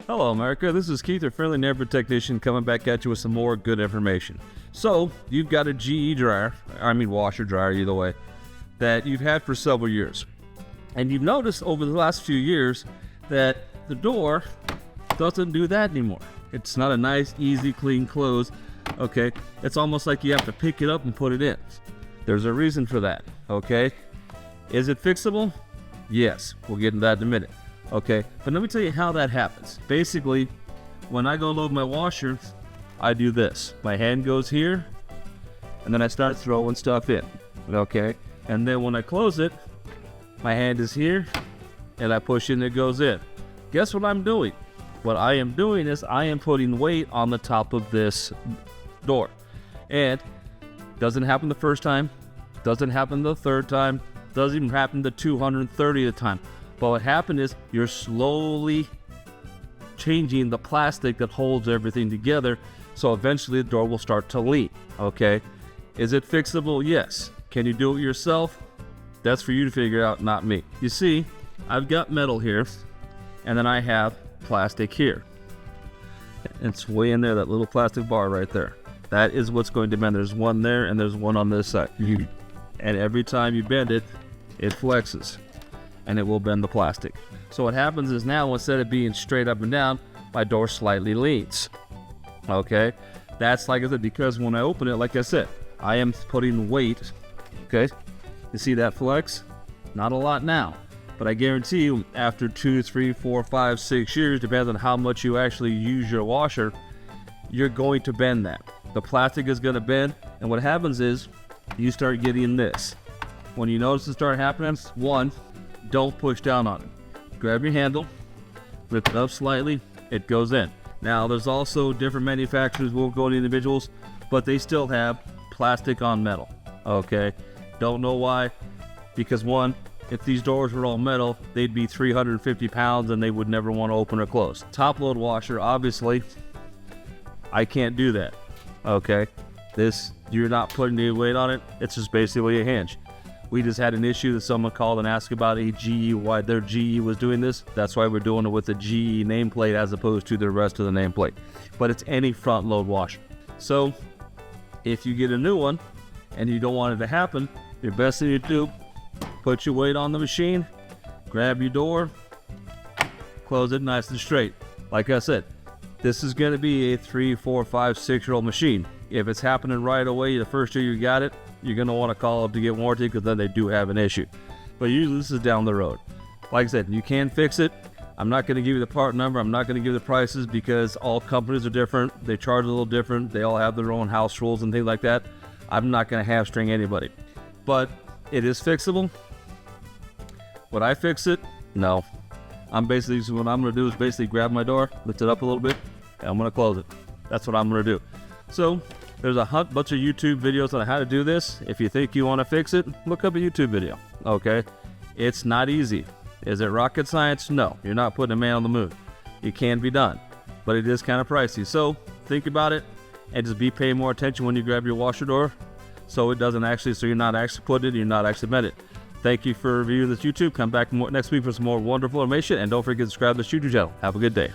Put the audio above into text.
Hello, America. This is Keith, your friendly neighborhood technician, coming back at you with some more good information. So, you've got a GE dryer, washer dryer, either way, that you've had for several years. And you've noticed over the last few years that the door doesn't do that anymore. It's not a nice, easy, clean close. Okay, it's almost like you have to pick it up and put it in. There's a reason for that. Okay, is it fixable? Yes, we'll get into that in a minute. Okay, but let me tell you how that happens. Basically, when I go load my washer, I do this. My hand goes here, and then I start throwing stuff in. Okay, and then when I close it, my hand is here, and I push in, it goes in. Guess what I'm doing? What I am doing is I am putting weight on the top of this door. And doesn't happen the first time, doesn't happen the third time, doesn't even happen the 230th time. But what happened is you're slowly changing the plastic that holds everything together, so eventually the door will start to leak. Okay, is it fixable? Yes. Can you do it yourself? That's for you to figure out, not me. You see, I've got metal here, and then I have plastic here. It's way in there, that little plastic bar right there. That is what's going to bend. There's one there, and there's one on this side. And every time you bend it, it flexes, and it will bend the plastic. So what happens is now, instead of being straight up and down, my door slightly leans. Okay, that's, like I said, because when I open it, like I said, I am putting weight. Okay, you see that flex? Not a lot now, but I guarantee you, after 2, 3, 4, 5, 6 years, depends on how much you actually use your washer, you're going to bend that. The plastic is going to bend, and what happens is you start getting this. When you notice it start happening, one, don't push down on it. Grab your handle, lift it up slightly, it goes in. Now, there's also different manufacturers, won't go to individuals, but they still have plastic on metal. Okay, don't know why, because one, if these doors were all metal, they'd be 350 pounds and they would never want to open or close. Top load washer, obviously, I can't do that. Okay, this, you're not putting any weight on it, it's just basically a hinge. We just had an issue that someone called and asked about a GE, why their GE was doing this. That's why we're doing it with the GE nameplate as opposed to the rest of the nameplate. But it's any front load washer. So if you get a new one and you don't want it to happen, your best thing to do, put your weight on the machine, grab your door, close it nice and straight. Like I said, this is going to be a 3, 4, 5, 6-year-old machine. If it's happening right away, the first year you got it, you're going to want to call up to get warranty, because then they do have an issue. But usually this is down the road. Like I said, you can fix it. I'm not going to give you the part number. I'm not going to give the prices, because all companies are different. They charge a little different. They all have their own house rules and things like that. I'm not going to hamstring anybody. But it is fixable. Would I fix it? No. What I'm going to do is basically grab my door, lift it up a little bit, and I'm going to close it. That's what I'm going to do. So there's a bunch of YouTube videos on how to do this. If you think you want to fix it, look up a YouTube video. Okay, it's not easy. Is it rocket science? No, you're not putting a man on the moon. It can be done, but it is kind of pricey. So think about it, and just be paying more attention when you grab your washer door, so it doesn't actually, so you're not actually putting it, you're not actually bent it. Thank you for reviewing this YouTube. Come back next week for some more wonderful information, and don't forget to subscribe to this YouTube channel. Have a good day.